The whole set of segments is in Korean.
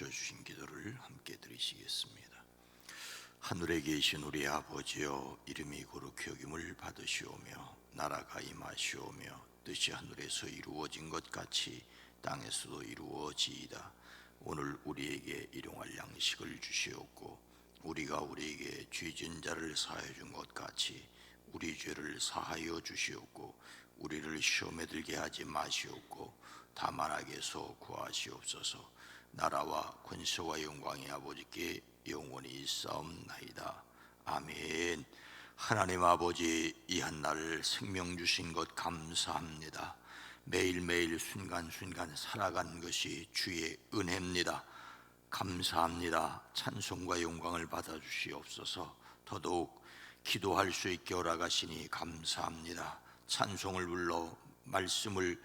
가르쳐 주신 기도를 함께 드리시겠습니다. 하늘에 계신 우리 아버지여, 이름이 거룩히 여김을 받으시오며 나라가 임하시오며 뜻이 하늘에서 이루어진 것 같이 땅에서도 이루어지이다. 오늘 우리에게 일용할 양식을 주시옵고 우리가 우리에게 죄진 자를 사하여 준 것 같이 우리 죄를 사하여 주시옵고 우리를 시험에 들게 하지 마시옵고 다만 악에서 구하시옵소서. 나라와 권세와 영광이 아버지께 영원히 있사옵나이다. 아멘. 하나님 아버지, 이 한날을 생명 주신 것 감사합니다. 매일매일 순간순간 살아간 것이 주의 은혜입니다. 감사합니다. 찬송과 영광을 받아주시옵소서. 더더욱 기도할 수 있게 허락하시니 감사합니다. 찬송을 불러 말씀을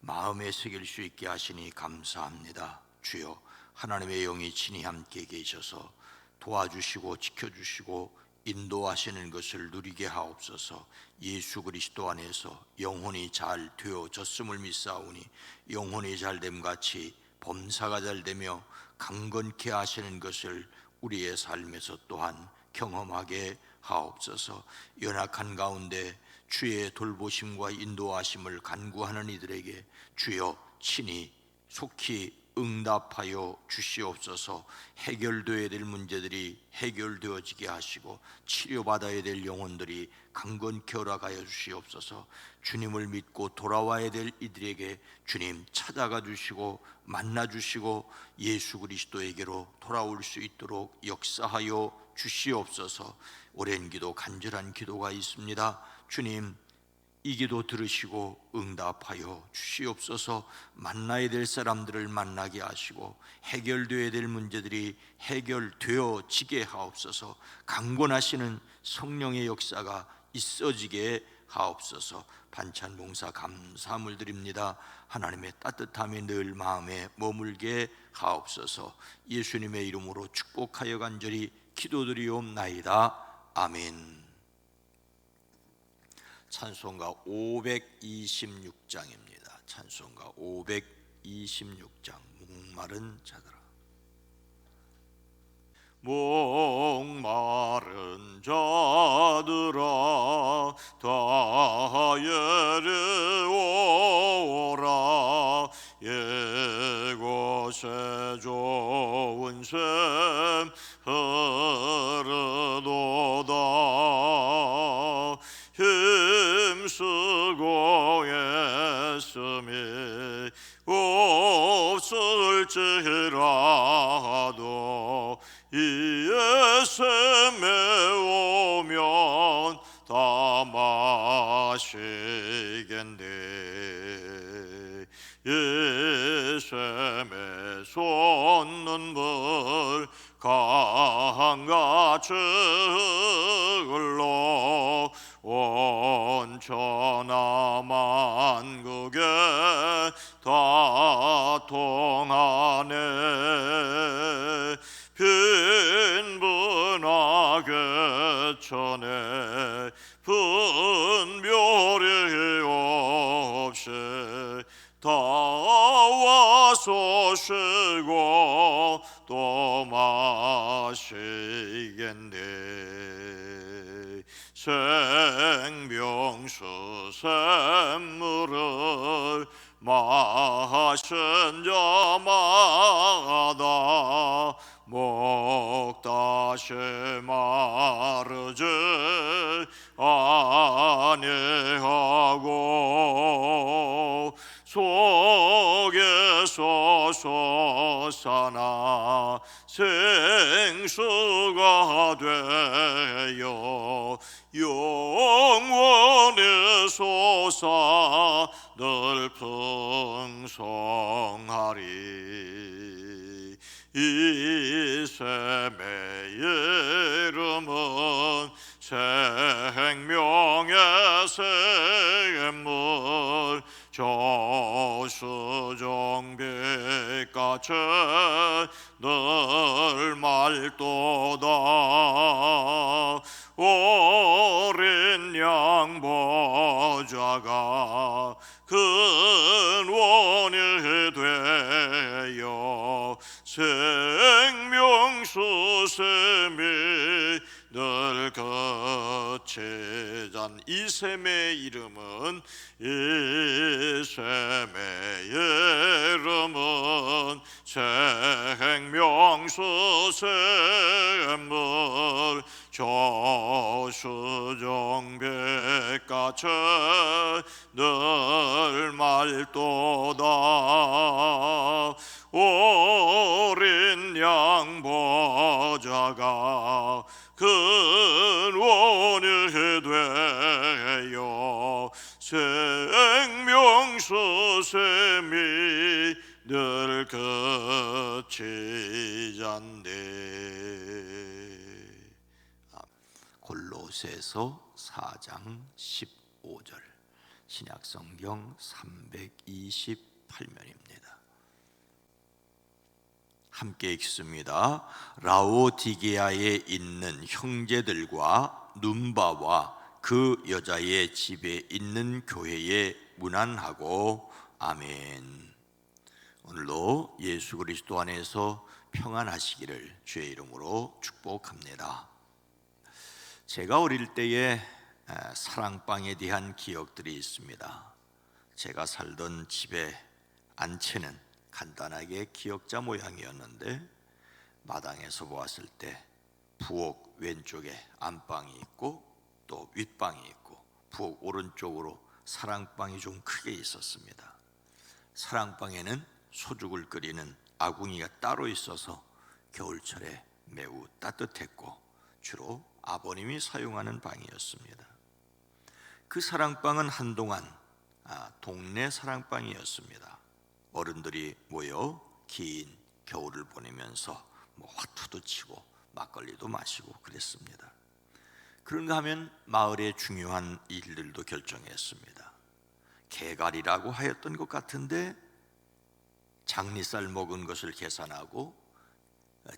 마음에 새길 수 있게 하시니 감사합니다. 주여, 하나님의 영이 친히 함께 계셔서 도와주시고 지켜주시고 인도하시는 것을 누리게 하옵소서. 예수 그리스도 안에서 영혼이 잘 되어졌음을 믿사오니 영혼이 잘됨 같이 범사가 잘되며 강건케 하시는 것을 우리의 삶에서 또한 경험하게 하옵소서. 연약한 가운데 주의 돌보심과 인도하심을 간구하는 이들에게 주여 친히 속히 응답하여 주시옵소서. 해결되어야 될 문제들이 해결되어지게 하시고 치료받아야 될 영혼들이 강건케 허락하여 주시옵소서. 주님을 믿고 돌아와야 될 이들에게 주님 찾아가 주시고 만나 주시고 예수 그리스도에게로 돌아올 수 있도록 역사하여 주시옵소서. 오랜 기도, 간절한 기도가 있습니다. 주님, 이 기도 들으시고 응답하여 주시옵소서. 만나야 될 사람들을 만나게 하시고 해결되어야 될 문제들이 해결되어지게 하옵소서. 강권하시는 성령의 역사가 있어지게 하옵소서. 반찬 봉사 감사함을 드립니다. 하나님의 따뜻함이 늘 마음에 머물게 하옵소서. 예수님의 이름으로 축복하여 간절히 기도드리옵나이다. 아멘. 찬송가 526장입니다. 찬송가 526장. 목마른 자들아. 목마른 자들아 다 예르오라. 이곳에 좋은 샘 흐르도다. 힘쓰고 애씀이 없을지라도 이 애씀에 오면 다 마시겠네. 이 샘에 솟는 물 강같이 흘러 온 천하 만국에 다 통하네. 빈분하게 천에 분별이 없이 다 와서 쉬고 또 마시겠네. 생명수 샘물을 마신 자마다 목 다시 마르지 아니하고 속에서 솟아나 생수가 되어 영원히 솟아 늘 풍성하리. 이 샘의 이름은 생명의 샘물. 저수정빛같이 늘 맑도다. 어린 양 보좌가 근원이 되어 제잔 이셈의 이름은 생명수 샘물 저수정백가천 늘 말도다 어린 양 보좌가 근원이 되어 생명수 샘이 늘 그치잔대. 골로새서 4장 15절, 신약성경 328면입니다. 함께 읽습니다. 라오디게아에 있는 형제들과 눈바와 그 여자의 집에 있는 교회에 문안하고. 아멘. 오늘도 예수 그리스도 안에서 평안하시기를 주의 이름으로 축복합니다. 제가 어릴 때에 사랑방에 대한 기억들이 있습니다. 제가 살던 집의 안채는 간단하게 기역자 모양이었는데 마당에서 보았을 때 부엌 왼쪽에 안방이 있고 또 윗방이 있고 부엌 오른쪽으로 사랑방이 좀 크게 있었습니다. 사랑방에는 소죽을 끓이는 아궁이가 따로 있어서 겨울철에 매우 따뜻했고 주로 아버님이 사용하는 방이었습니다. 그 사랑방은 한동안 동네 사랑방이었습니다. 어른들이 모여 긴 겨울을 보내면서 화투도 치고 막걸리도 마시고 그랬습니다. 그런가 하면 마을의 중요한 일들도 결정했습니다. 개갈이라고 하였던 것 같은데 장리쌀 먹은 것을 계산하고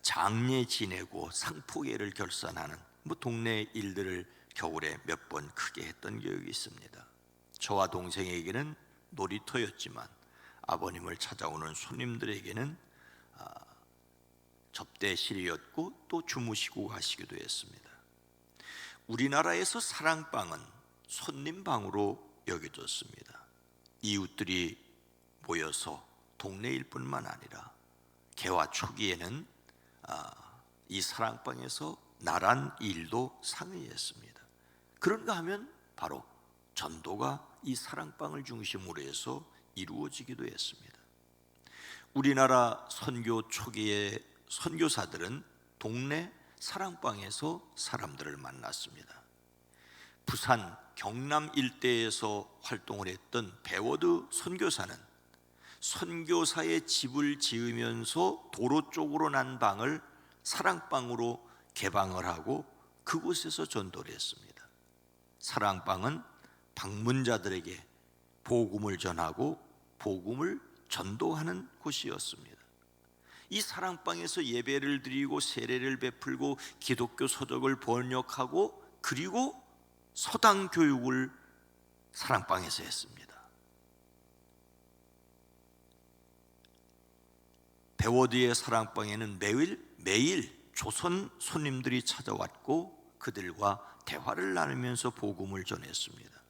장례 지내고 상포회를 결산하는 동네 일들을 겨울에 몇 번 크게 했던 기억이 있습니다. 저와 동생에게는 놀이터였지만 아버님을 찾아오는 손님들에게는 접대실이었고 또 주무시고 가시기도 했습니다. 우리나라에서 사랑방은 손님방으로 여겨졌습니다. 이웃들이 모여서 동네일 뿐만 아니라 개화 초기에는 이 사랑방에서 나란 일도 상의했습니다. 그런가 하면 바로 전도가 이 사랑방을 중심으로 해서 이루어지기도 했습니다. 우리나라 선교 초기의 선교사들은 동네 사랑방에서 사람들을 만났습니다. 부산 경남 일대에서 활동을 했던 배워드 선교사는 선교사의 집을 지으면서 도로 쪽으로 난 방을 사랑방으로 개방을 하고 그곳에서 전도를 했습니다. 사랑방은 방문자들에게 복음을 전하고 복음을 전도하는 곳이었습니다. 이 사랑방에서 예배를 드리고 세례를 베풀고 기독교 서적을 번역하고 그리고 서당 교육을 사랑방에서 했습니다. 배워드의 사랑방에는 매일 조선 손님들이 찾아왔고 그들과 대화를 나누면서 복음을 전했습니다.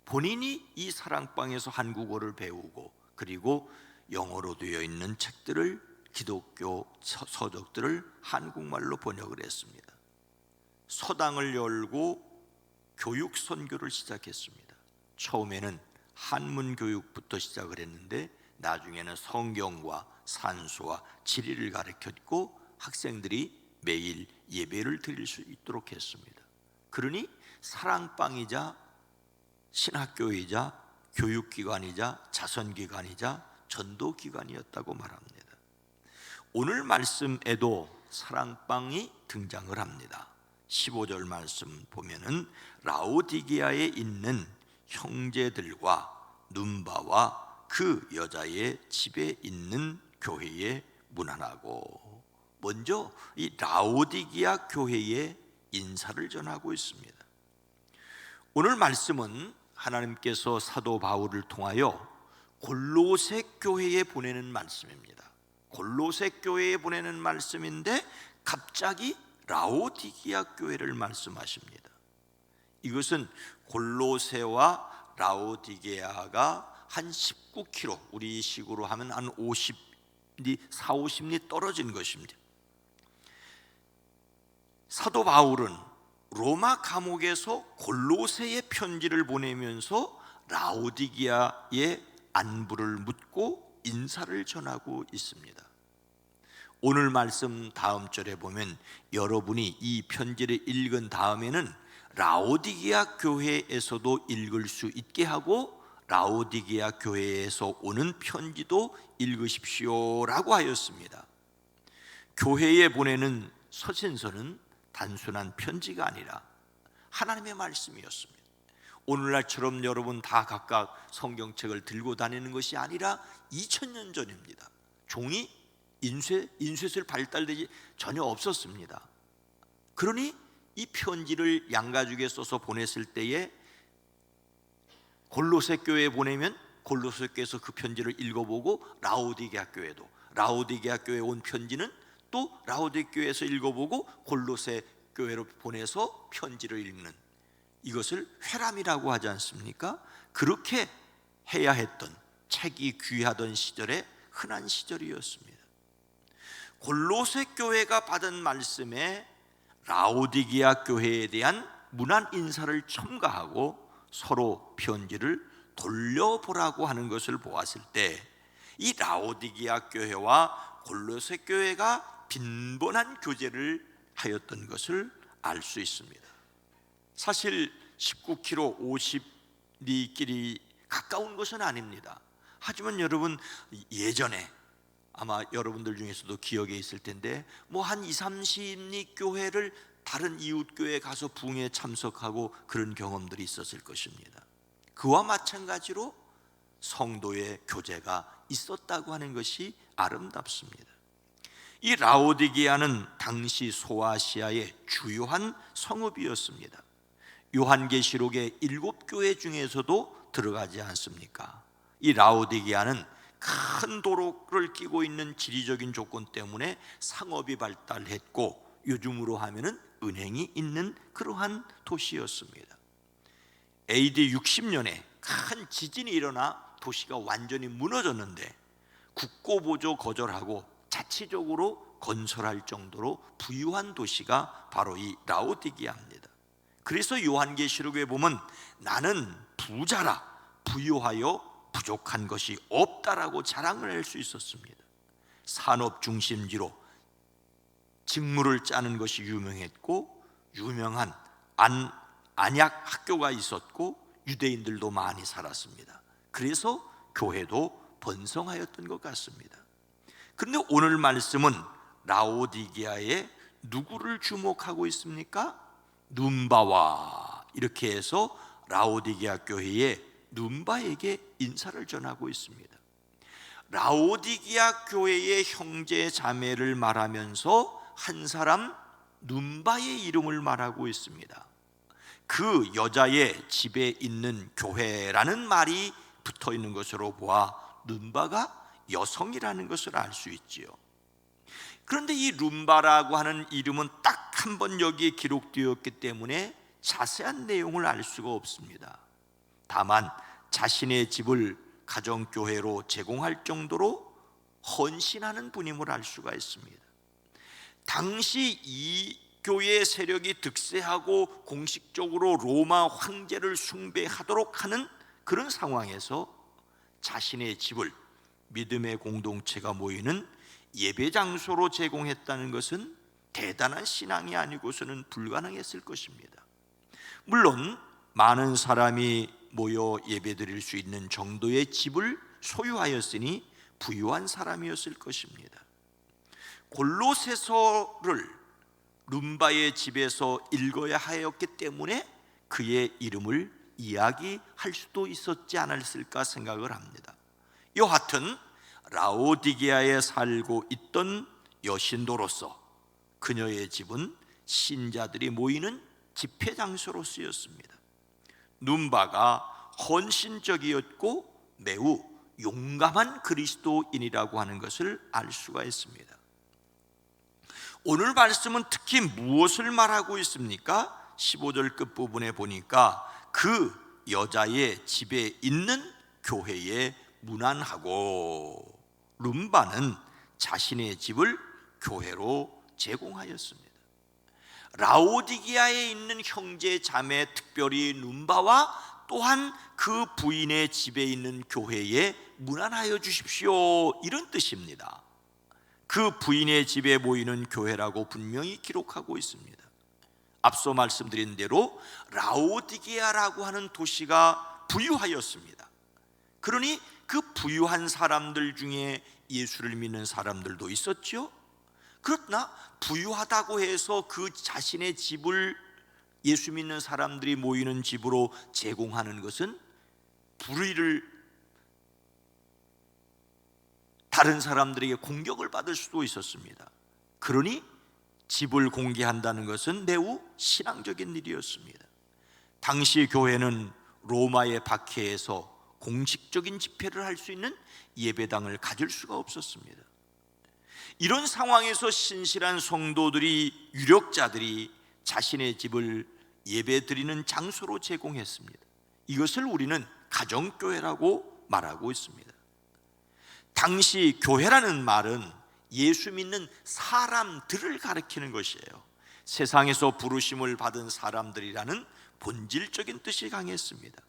본인이 이 사랑방에서 한국어를 배우고 그리고 영어로 되어 있는 책들을 기독교 서적들을 한국말로 번역을 했습니다. 서당을 열고 교육 선교를 시작했습니다. 처음에는 한문 교육부터 시작을 했는데 나중에는 성경과 산수와 지리를 가르쳤고 학생들이 매일 예배를 드릴 수 있도록 했습니다. 그러니 사랑방이자 신학교이자 교육기관이자 자선기관이자 전도기관이었다고 말합니다. 오늘 말씀에도 사랑방이 등장을 합니다. 15절 말씀 보면은 라오디게아에 있는 형제들과 눈바와 그 여자의 집에 있는 교회에 문안하고, 먼저 이 라오디게아 교회에 인사를 전하고 있습니다. 오늘 말씀은 하나님께서 사도 바울을 통하여 골로새 교회에 보내는 말씀입니다. 골로새 교회에 보내는 말씀인데 갑자기 라오디게아 교회를 말씀하십니다. 이것은 골로새와 라오디게아가 한 19km, 우리 식으로 하면 한 40리 떨어진 것입니다. 사도 바울은 로마 감옥에서 골로새에 편지를 보내면서 라오디게아의 안부를 묻고 인사를 전하고 있습니다. 오늘 말씀 다음 절에 보면 여러분이 이 편지를 읽은 다음에는 라오디게아 교회에서도 읽을 수 있게 하고 라오디게아 교회에서 오는 편지도 읽으십시오라고 하였습니다. 교회에 보내는 서신서는 단순한 편지가 아니라 하나님의 말씀이었습니다. 오늘날처럼 여러분 다 각각 성경책을 들고 다니는 것이 아니라 2000년 전입니다. 종이 인쇄술 발달되지 전혀 없었습니다. 그러니 이 편지를 양가죽에 써서 보냈을 때에 골로새 교회에 보내면 골로새 교회에서 그 편지를 읽어보고 라오디게아 교회에 온 편지는 또 라오디게아 교회에서 읽어보고 골로새 교회로 보내서 편지를 읽는, 이것을 회람이라고 하지 않습니까? 그렇게 해야 했던, 책이 귀하던 시절에 흔한 시절이었습니다. 골로새 교회가 받은 말씀에 라오디게아 교회에 대한 문안 인사를 첨가하고 서로 편지를 돌려보라고 하는 것을 보았을 때 이 라오디게아 교회와 골로새 교회가 빈번한 교제를 하였던 것을 알 수 있습니다. 사실 19km 50리 길이 가까운 것은 아닙니다. 하지만 여러분, 예전에 아마 여러분들 중에서도 기억에 있을 텐데 한 20-30리 교회를 다른 이웃 교회에 가서 부흥에 참석하고 그런 경험들이 있었을 것입니다. 그와 마찬가지로 성도의 교제가 있었다고 하는 것이 아름답습니다. 이 라오디게아는 당시 소아시아의 주요한 성읍이었습니다. 요한계시록의 7교회 중에서도 들어가지 않습니까? 이 라오디게아는 큰 도로를 끼고 있는 지리적인 조건 때문에 상업이 발달했고 요즘으로 하면은 은행이 있는 그러한 도시였습니다. AD 60년에 큰 지진이 일어나 도시가 완전히 무너졌는데 국고보조 거절하고 자치적으로 건설할 정도로 부유한 도시가 바로 이 라오디게아입니다. 그래서 요한계시록에 보면 나는 부자라, 부유하여 부족한 것이 없다라고 자랑을 할 수 있었습니다. 산업 중심지로 직무를 짜는 것이 유명했고 유명한 안약 학교가 있었고 유대인들도 많이 살았습니다. 그래서 교회도 번성하였던 것 같습니다. 그런데 오늘 말씀은 라오디게아에 누구를 주목하고 있습니까? 눈바와, 이렇게 해서 라오디게아 교회에 눈바에게 인사를 전하고 있습니다. 라오디게아 교회의 형제 자매를 말하면서 한 사람 눈바의 이름을 말하고 있습니다. 그 여자의 집에 있는 교회라는 말이 붙어 있는 것으로 보아 눈바가 여성이라는 것을 알 수 있지요. 그런데 이 룸바라고 하는 이름은 딱 한 번 여기에 기록되었기 때문에 자세한 내용을 알 수가 없습니다. 다만 자신의 집을 가정교회로 제공할 정도로 헌신하는 분임을 알 수가 있습니다. 당시 이 교회의 세력이 득세하고 공식적으로 로마 황제를 숭배하도록 하는 그런 상황에서 자신의 집을 믿음의 공동체가 모이는 예배 장소로 제공했다는 것은 대단한 신앙이 아니고서는 불가능했을 것입니다. 물론 많은 사람이 모여 예배드릴 수 있는 정도의 집을 소유하였으니 부유한 사람이었을 것입니다. 골로새서를 룸바의 집에서 읽어야 하였기 때문에 그의 이름을 이야기할 수도 있었지 않았을까 생각을 합니다. 여하튼 라오디게아에 살고 있던 여신도로서 그녀의 집은 신자들이 모이는 집회 장소로 쓰였습니다. 눈바가 헌신적이었고 매우 용감한 그리스도인이라고 하는 것을 알 수가 있습니다. 오늘 말씀은 특히 무엇을 말하고 있습니까? 15절 끝부분에 보니까 그 여자의 집에 있는 교회에 문안하고 룸바는 자신의 집을 교회로 제공하였습니다. 라오디게아에 있는 형제 자매, 특별히 룸바와 또한 그 부인의 집에 있는 교회에 문안하여 주십시오, 이런 뜻입니다. 그 부인의 집에 모이는 교회라고 분명히 기록하고 있습니다. 앞서 말씀드린 대로 라오디게아라고 하는 도시가 부유하였습니다. 그러니 그 부유한 사람들 중에 예수를 믿는 사람들도 있었죠. 그러나 부유하다고 해서 그 자신의 집을 예수 믿는 사람들이 모이는 집으로 제공하는 것은 불의를, 다른 사람들에게 공격을 받을 수도 있었습니다. 그러니 집을 공개한다는 것은 매우 신앙적인 일이었습니다. 당시 교회는 로마의 박해에서 공식적인 집회를 할 수 있는 예배당을 가질 수가 없었습니다. 이런 상황에서 신실한 성도들이, 유력자들이 자신의 집을 예배드리는 장소로 제공했습니다. 이것을 우리는 가정교회라고 말하고 있습니다. 당시 교회라는 말은 예수 믿는 사람들을 가리키는 것이에요. 세상에서 부르심을 받은 사람들이라는 본질적인 뜻이 강했습니다.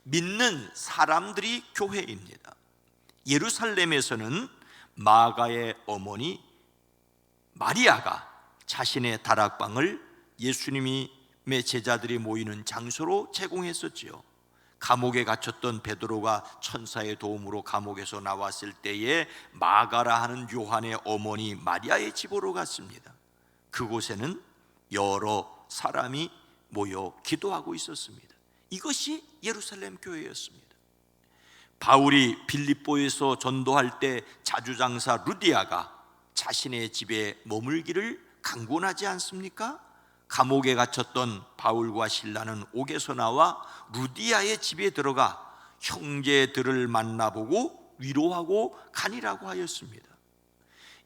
믿는 사람들이 교회입니다. 예루살렘에서는 마가의 어머니 마리아가 자신의 다락방을 예수님의 제자들이 모이는 장소로 제공했었지요. 감옥에 갇혔던 베드로가 천사의 도움으로 감옥에서 나왔을 때에 마가라 하는 요한의 어머니 마리아의 집으로 갔습니다. 그곳에는 여러 사람이 모여 기도하고 있었습니다. 이것이 예루살렘 교회였습니다. 바울이 빌립보에서 전도할 때 자주장사 루디아가 자신의 집에 머물기를 강권하지 않습니까? 감옥에 갇혔던 바울과 실라는 옥에서 나와 루디아의 집에 들어가 형제들을 만나보고 위로하고 가니라고 하였습니다.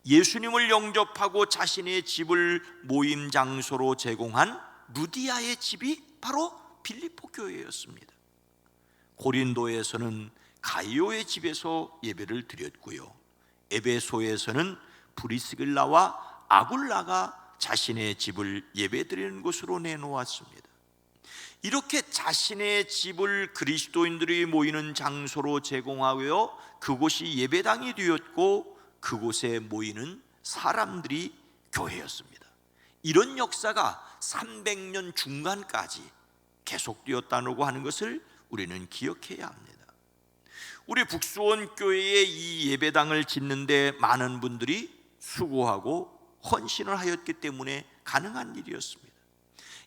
예수님을 영접하고 자신의 집을 모임 장소로 제공한 루디아의 집이 바로 빌립보 교회였습니다. 고린도에서는 가이오의 집에서 예배를 드렸고요, 에베소에서는 브리스길라와 아굴라가 자신의 집을 예배드리는 곳으로 내놓았습니다. 이렇게 자신의 집을 그리스도인들이 모이는 장소로 제공하여 그곳이 예배당이 되었고 그곳에 모이는 사람들이 교회였습니다. 이런 역사가 300년 중간까지 계속되었다고 하는 것을 우리는 기억해야 합니다. 우리 북수원 교회에 이 예배당을 짓는데 많은 분들이 수고하고 헌신을 하였기 때문에 가능한 일이었습니다.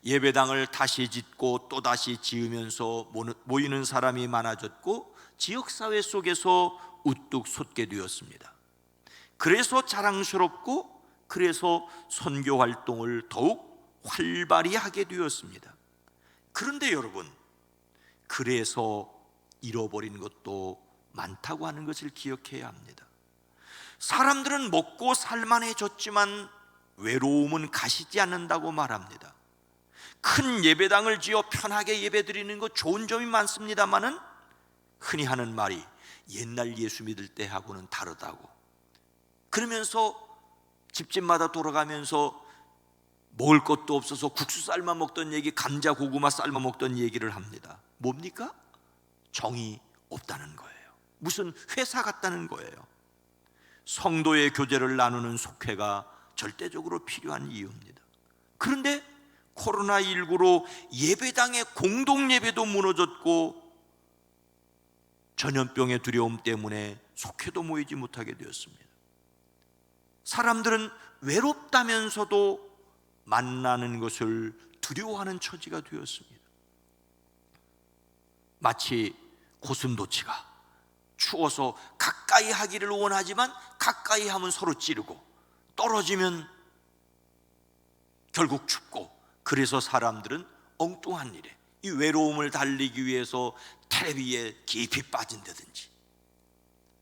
예배당을 다시 짓고 또다시 지으면서 모이는 사람이 많아졌고 지역사회 속에서 우뚝 솟게 되었습니다. 그래서 자랑스럽고 그래서 선교 활동을 더욱 활발히 하게 되었습니다. 그런데 여러분, 그래서 잃어버린 것도 많다고 하는 것을 기억해야 합니다. 사람들은 먹고 살만해졌지만 외로움은 가시지 않는다고 말합니다. 큰 예배당을 지어 편하게 예배드리는 것 좋은 점이 많습니다만은 흔히 하는 말이 옛날 예수 믿을 때하고는 다르다고, 그러면서 집집마다 돌아가면서 먹을 것도 없어서 국수 삶아 먹던 얘기, 감자 고구마 삶아 먹던 얘기를 합니다. 뭡니까? 정이 없다는 거예요. 무슨 회사 같다는 거예요. 성도의 교제를 나누는 속회가 절대적으로 필요한 이유입니다. 그런데 코로나19로 예배당의 공동 예배도 무너졌고 전염병의 두려움 때문에 속회도 모이지 못하게 되었습니다. 사람들은 외롭다면서도 만나는 것을 두려워하는 처지가 되었습니다. 마치 고슴도치가 추워서 가까이 하기를 원하지만 가까이 하면 서로 찌르고 떨어지면 결국 춥고, 그래서 사람들은 엉뚱한 일에, 이 외로움을 달리기 위해서 텔레비에 깊이 빠진다든지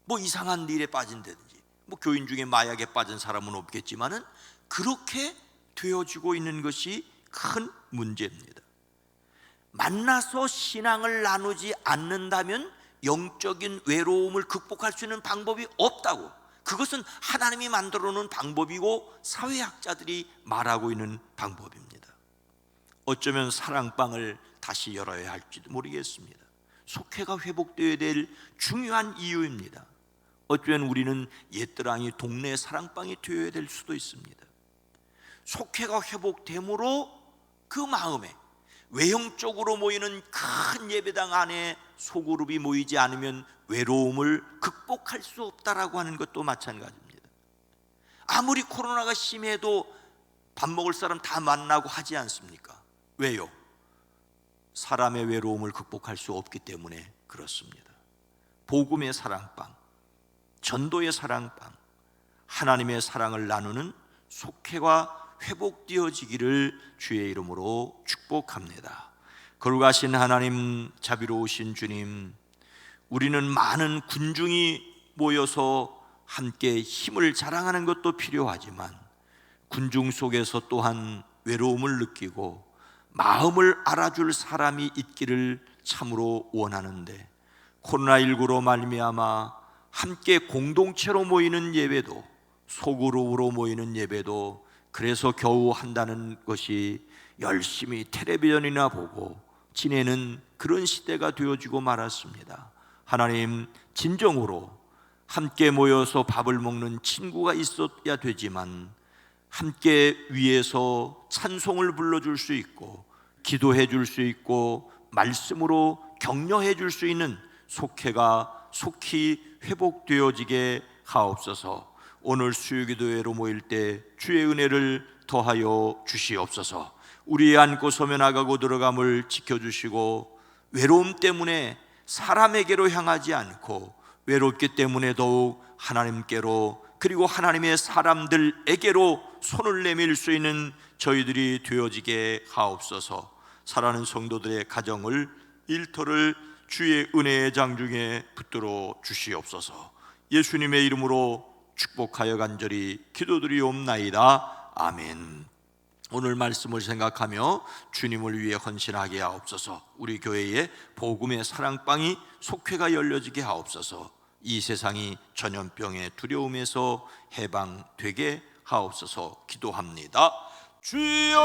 뭐 이상한 일에 빠진다든지, 뭐 교인 중에 마약에 빠진 사람은 없겠지만은 그렇게 되어지고 있는 것이 큰 문제입니다. 만나서 신앙을 나누지 않는다면 영적인 외로움을 극복할 수 있는 방법이 없다고, 그것은 하나님이 만들어 놓은 방법이고 사회학자들이 말하고 있는 방법입니다. 어쩌면 사랑방을 다시 열어야 할지도 모르겠습니다. 속회가 회복되어야 될 중요한 이유입니다. 어쩌면 우리는 옛사랑이 동네 사랑방이 되어야 될 수도 있습니다. 속회가 회복됨으로 그 마음에 외형적으로 모이는 큰 예배당 안에 소그룹이 모이지 않으면 외로움을 극복할 수 없다라고 하는 것도 마찬가지입니다. 아무리 코로나가 심해도 밥 먹을 사람 다 만나고 하지 않습니까? 왜요? 사람의 외로움을 극복할 수 없기 때문에 그렇습니다. 복음의 사랑방, 전도의 사랑방, 하나님의 사랑을 나누는 속회가 회복되어지기를 주의 이름으로 축복합니다. 거룩하신 하나님, 자비로우신 주님, 우리는 많은 군중이 모여서 함께 힘을 자랑하는 것도 필요하지만 군중 속에서 또한 외로움을 느끼고 마음을 알아줄 사람이 있기를 참으로 원하는데, 코로나19로 말미암아 함께 공동체로 모이는 예배도, 소그룹으로 모이는 예배도 그래서 겨우 한다는 것이 열심히 텔레비전이나 보고 지내는 그런 시대가 되어지고 말았습니다. 하나님, 진정으로 함께 모여서 밥을 먹는 친구가 있어야 되지만 함께 위에서 찬송을 불러줄 수 있고 기도해 줄 수 있고 말씀으로 격려해 줄 수 있는 속회가 속히 회복되어지게 하옵소서. 오늘 수요기도회로 모일 때 주의 은혜를 더하여 주시옵소서. 우리의 앉고 서며 나가고 들어감을 지켜주시고, 외로움 때문에 사람에게로 향하지 않고 외롭기 때문에 더욱 하나님께로, 그리고 하나님의 사람들에게로 손을 내밀 수 있는 저희들이 되어지게 하옵소서. 사랑하는 성도들의 가정을, 일터를 주의 은혜의 장중에 붙들어 주시옵소서. 예수님의 이름으로 축복하여 간절히 기도드리옵나이다. 아멘. 오늘 말씀을 생각하며 주님을 위해 헌신하게 하옵소서. 우리 교회에 복음의 사랑방이, 속회가 열려지게 하옵소서. 이 세상이 전염병의 두려움에서 해방되게 하옵소서. 기도합니다. 주여.